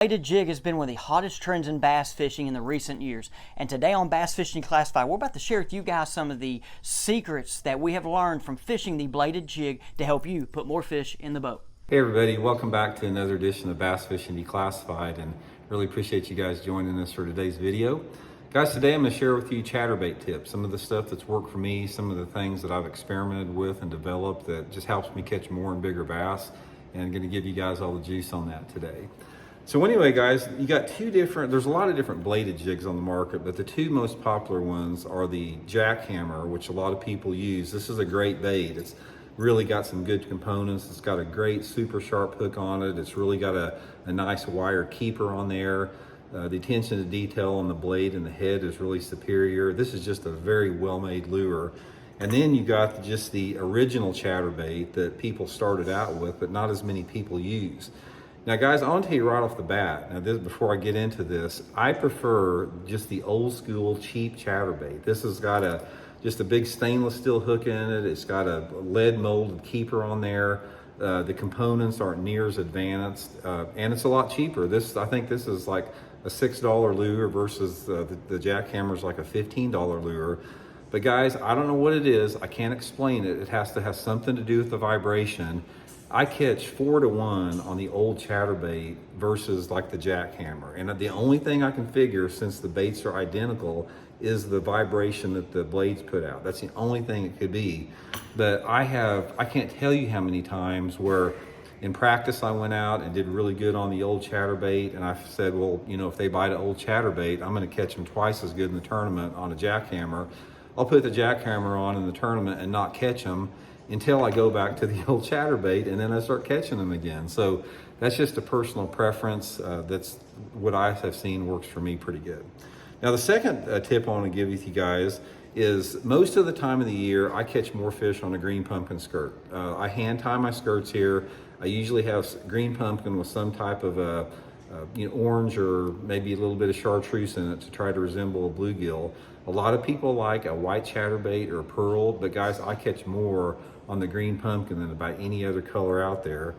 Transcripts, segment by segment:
Bladed jig has been one of the hottest trends in bass fishing in the recent years, and today on Bass Fishing Declassified, we're about to share with you guys some of the secrets that we have learned from fishing the bladed jig to help you put more fish in the boat. Hey everybody, welcome back to another edition of Bass Fishing Declassified, and really appreciate you guys joining us for today's video. Guys, today I'm going to share with you chatterbait tips, some of the stuff that's worked for me, some of the things that I've experimented with and developed that just helps me catch more and bigger bass, and I'm going to give you guys all the juice on that today. So anyway, guys, you got there's a lot of different bladed jigs on the market, but the two most popular ones are the jackhammer, which a lot of people use. This is a great bait. It's really got some good components. It's got a great super sharp hook on it. It's really got a nice wire keeper on there. The attention to detail on the blade and the head is really superior. This is just a very well-made lure. And then you got just the original chatterbait that people started out with, but not as many people use. Now guys, I want to tell you right off the bat, before I get into this, I prefer just the old school cheap chatterbait. This has got just a big stainless steel hook in it. It's got a lead molded keeper on there. The components aren't near as advanced, and it's a lot cheaper. I think this is like a $6 lure versus the jackhammer's like a $15 lure. But guys, I don't know what it is. I can't explain it. It has to have something to do with the vibration. I catch 4 to 1 on the old chatterbait versus like the jackhammer. And the only thing I can figure, since the baits are identical, is the vibration that the blades put out. That's the only thing it could be. But I can't tell you how many times where in practice I went out and did really good on the old chatterbait, and I said, well, you know, if they bite an old chatterbait, I'm gonna catch them twice as good in the tournament on a jackhammer. I'll put the jackhammer on in the tournament and not catch them until I go back to the old chatterbait, and then I start catching them again. So that's just a personal preference. That's what I have seen works for me pretty good. Now the second tip I want to give you guys is most of the time of the year I catch more fish on a green pumpkin skirt. I hand tie my skirts here. I usually have green pumpkin with some type of orange or maybe a little bit of chartreuse in it to try to resemble a bluegill. A lot of people like a white chatterbait or a pearl, but guys, I catch more on the green pumpkin than about any other color out there.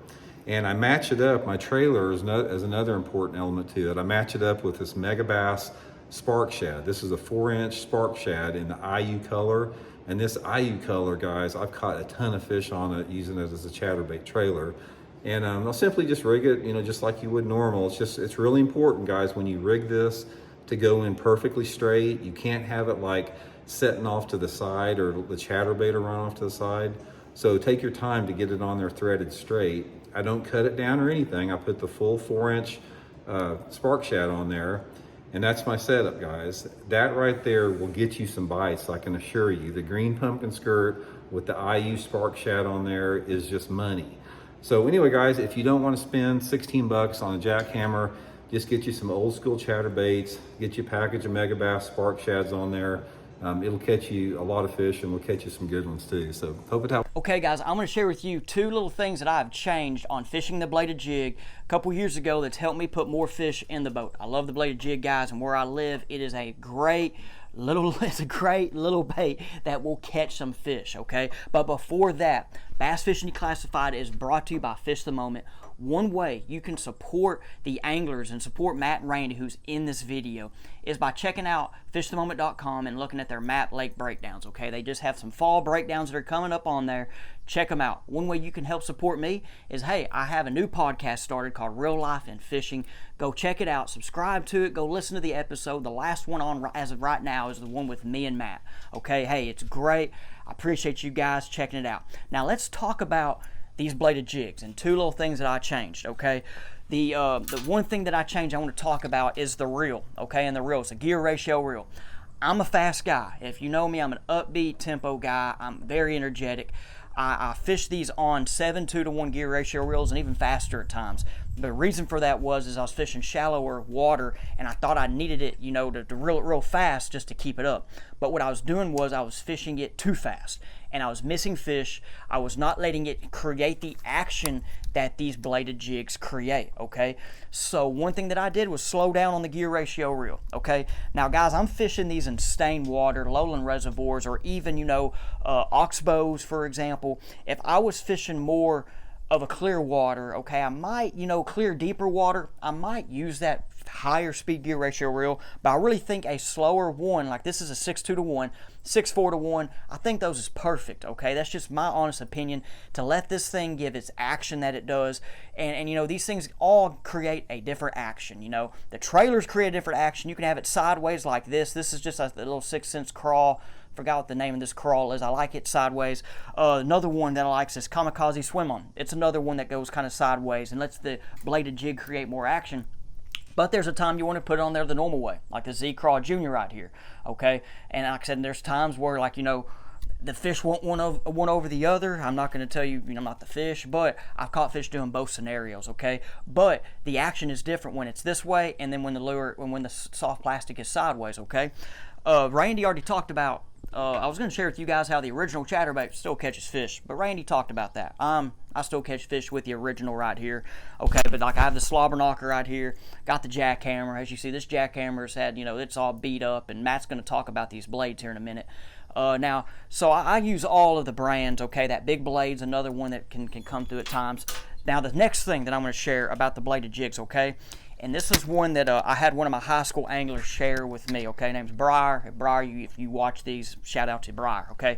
And I match it up, my trailer is another important element to it. I match it up with this Megabass Spark Shad. This is a 4-inch Spark Shad in the IU color. And this IU color, guys, I've caught a ton of fish on it using it as a chatterbait trailer. And I'll simply just rig it, just like you would normal. It's really important, guys, when you rig this to go in perfectly straight. You can't have it like setting off to the side or the chatterbait will run off to the side. So take your time to get it on there threaded straight. I don't cut it down or anything. I put the full 4-inch Spark Shad on there. And that's my setup, guys. That right there will get you some bites, I can assure you. The green pumpkin skirt with the IU Spark Shad on there is just money. So anyway, guys, if you don't want to spend 16 bucks on a jackhammer, just get you some old school chatterbaits, get you a package of Megabass Spark Shads on there. It'll catch you a lot of fish, and we'll catch you some good ones too. So hope it helps. Okay guys, I'm going to share with you 2 little things that I've changed on fishing the bladed jig a couple years ago that's helped me put more fish in the boat. I love the bladed jig, guys, and where I live, it is a great little bait that will catch some fish, okay? But before that, Bass Fishing Declassified is brought to you by Fish the Moment. One way you can support the anglers and support Matt and Randy, who's in this video, is by checking out fishthemoment.com and looking at their map lake breakdowns, okay? They just have some fall breakdowns that are coming up on there. Check them out. One way you can help support me is, hey, I have a new podcast started called Real Life and Fishing. Go check it out. Subscribe to it. Go listen to the episode. The last one on as of right now is the one with me and Matt, okay? Hey, it's great. I appreciate you guys checking it out. Now let's talk about these bladed jigs and 2 little things that I changed, okay? The one thing that I changed I want to talk about is the reel, okay? And the reel, it's a gear ratio reel. I'm a fast guy. If you know me, I'm an upbeat tempo guy. I'm very energetic. I fish these on 7 2-to-1 gear ratio reels and even faster at times. The reason for that was I was fishing shallower water and I thought I needed it, to reel it real fast just to keep it up. But what I was doing was I was fishing it too fast and I was missing fish. I was not letting it create the action that these bladed jigs create, okay? So one thing that I did was slow down on the gear ratio reel, okay? Now guys, I'm fishing these in stained water, lowland reservoirs, or even, oxbows, for example. If I was fishing more of a clear water, okay, I might, clear deeper water, I might use that higher speed gear ratio reel, but I really think a slower one, like this is a 6.2 to 1, 6.4 to 1, I think those is perfect, okay? That's just my honest opinion, to let this thing give its action that it does. And these things all create a different action. The trailers create a different action. You can have it sideways like this. This is just a little 6-cents crawl. Forgot what the name of this crawl is. I like it sideways. Another one that I like is Kamikaze Swim On. It's another one that goes kind of sideways and lets the bladed jig create more action. But there's a time you want to put it on there the normal way, like the Z-Craw Junior right here, okay? And like I said, there's times where, like, the fish want one over the other. I'm not going to tell you, I'm not the fish, but I've caught fish doing both scenarios, okay? But the action is different when it's this way and then when the soft plastic is sideways, okay? Randy already talked about, I was going to share with you guys how the original Chatterbait still catches fish, but Randy talked about that. I still catch fish with the original right here, okay? But like I have the slobber knocker right here, got the jackhammer. As you see, this jackhammer's had, it's all beat up, and Matt's going to talk about these blades here in a minute. Now, so I use all of the brands, okay? That big blade's another one that can come through at times. Now, the next thing that I'm going to share about the bladed jigs, okay? And this is one that I had one of my high school anglers share with me, okay? Name's Briar. Briar, if you watch these, shout out to Briar, okay?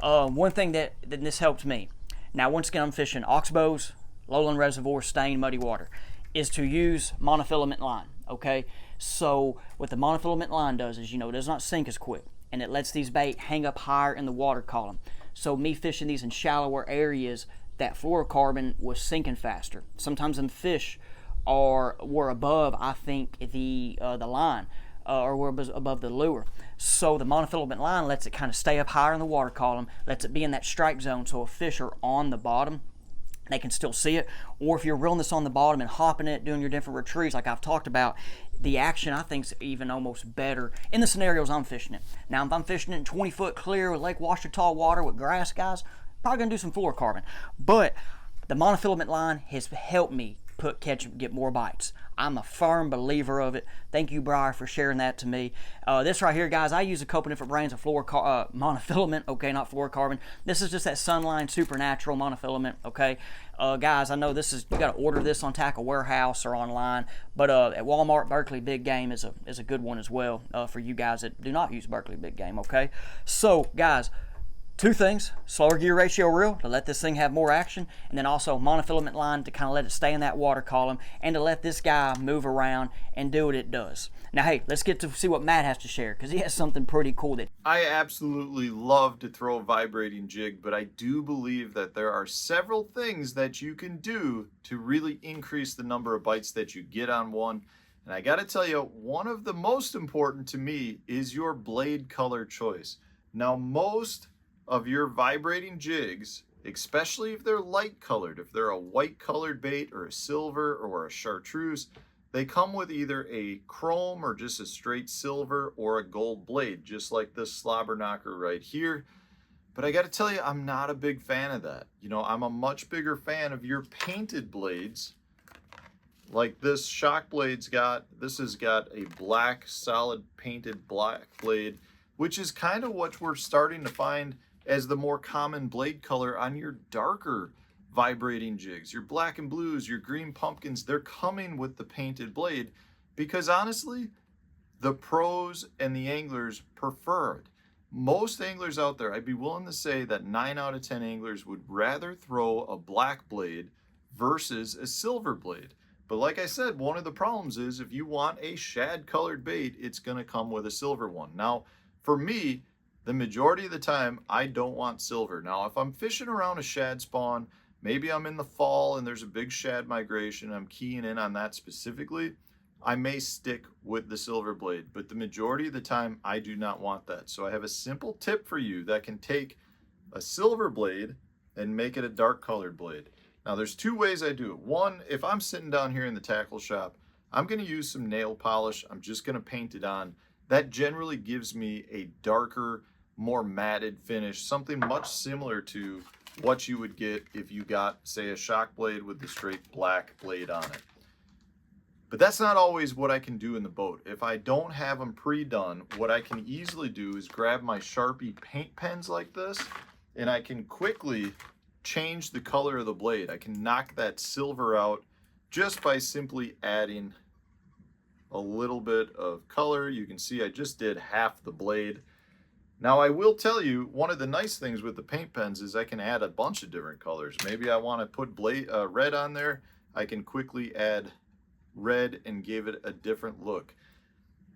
One thing that this helped me. Now, once again, I'm fishing oxbows, lowland reservoir, stained muddy water, is to use monofilament line, okay? So what the monofilament line does is, it does not sink as quick, and it lets these bait hang up higher in the water column. So me fishing these in shallower areas, that fluorocarbon was sinking faster. Sometimes them fish were above, I think, the line, or were above the lure. So the monofilament line lets it kind of stay up higher in the water column, lets it be in that strike zone, so if fish are on the bottom, they can still see it. Or if you're reeling this on the bottom and hopping it, doing your different retrieves like I've talked about, the action I think is even almost better in the scenarios I'm fishing it. Now, if I'm fishing it in 20-foot clear with Lake Ouachita water with grass, guys, probably gonna do some fluorocarbon. But the monofilament line has helped me get more bites. I'm a firm believer of it. Thank you, Briar, for sharing that to me. This right here, guys, I use a couple different brands of monofilament, okay, not fluorocarbon. This is just that Sunline Supernatural monofilament, okay? Guys, I know you got to order this on Tackle Warehouse or online, but at Walmart, Berkeley Big Game is a good one as well for you guys that do not use Berkeley Big Game, okay? So, guys, two things: slower gear ratio reel to let this thing have more action, and then also monofilament line to kind of let it stay in that water column and to let this guy move around and do what it does. Now, hey, let's get to see what Matt has to share, because he has something pretty cool that I absolutely love to throw a vibrating jig, but I do believe that there are several things that you can do to really increase the number of bites that you get on one. And I got to tell you, one of the most important to me is your blade color choice. Now, most of your vibrating jigs, especially if they're light colored, if they're a white colored bait or a silver or a chartreuse, they come with either a chrome or just a straight silver or a gold blade, just like this slobber knocker right here. But I got to tell you, I'm not a big fan of that. I'm a much bigger fan of your painted blades, like this shock blade's got. This has got a black, solid painted black blade, which is kind of what we're starting to find as the more common blade color on your darker vibrating jigs. Your black and blues, your green pumpkins, they're coming with the painted blade because honestly, the pros and the anglers prefer it. Most anglers out there, I'd be willing to say that 9 out of 10 anglers would rather throw a black blade versus a silver blade. But like I said, one of the problems is if you want a shad colored bait, it's gonna come with a silver one. Now, for me, the majority of the time, I don't want silver. Now, if I'm fishing around a shad spawn, maybe I'm in the fall and there's a big shad migration, I'm keying in on that specifically, I may stick with the silver blade. But the majority of the time, I do not want that. So I have a simple tip for you that can take a silver blade and make it a dark colored blade. Now, there's two ways I do it. One, if I'm sitting down here in the tackle shop, I'm going to use some nail polish. I'm just going to paint it on. That generally gives me a darker, more matted finish, something much similar to what you would get if you got, say, a shock blade with the straight black blade on it. But that's not always what I can do in the boat. If I don't have them pre-done, what I can easily do is grab my Sharpie paint pens like this, and I can quickly change the color of the blade. I can knock that silver out just by simply adding a little bit of color. You can see I just did half the blade. Now I will tell you, one of the nice things with the paint pens is I can add a bunch of different colors. Maybe I want to put red on there. I can quickly add red and give it a different look,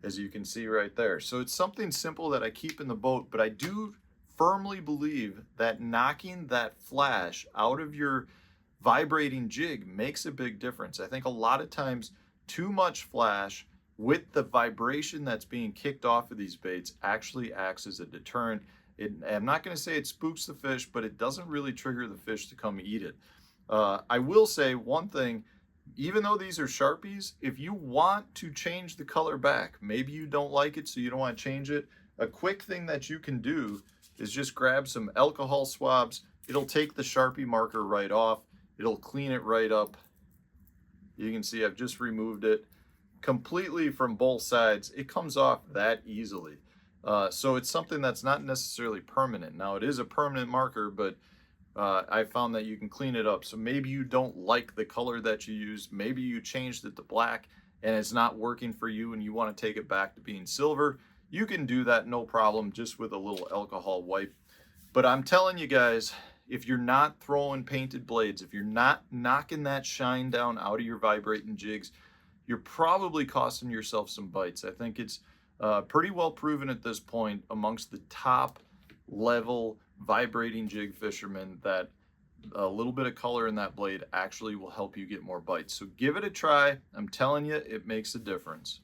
as you can see right there. So it's something simple that I keep in the boat, but I do firmly believe that knocking that flash out of your vibrating jig makes a big difference. I think a lot of times too much flash with the vibration that's being kicked off of these baits actually acts as a deterrent. I'm not going to say it spooks the fish, but it doesn't really trigger the fish to come eat it. I will say one thing, even though these are Sharpies, if you want to change the color back, maybe you don't like it so you don't want to change it, a quick thing that you can do is just grab some alcohol swabs. It'll take the Sharpie marker right off. It'll clean it right up. You can see I've just removed it completely from both sides. It comes off that easily. So it's something that's not necessarily permanent. Now it is a permanent marker, but I found that you can clean it up. So maybe you don't like the color that you use. Maybe you changed it to black and it's not working for you and you want to take it back to being silver. You can do that no problem, just with a little alcohol wipe. But I'm telling you guys, if you're not throwing painted blades, if you're not knocking that shine down out of your vibrating jigs, you're probably costing yourself some bites. I think it's pretty well proven at this point amongst the top level vibrating jig fishermen that a little bit of color in that blade actually will help you get more bites. So give it a try. I'm telling you, it makes a difference.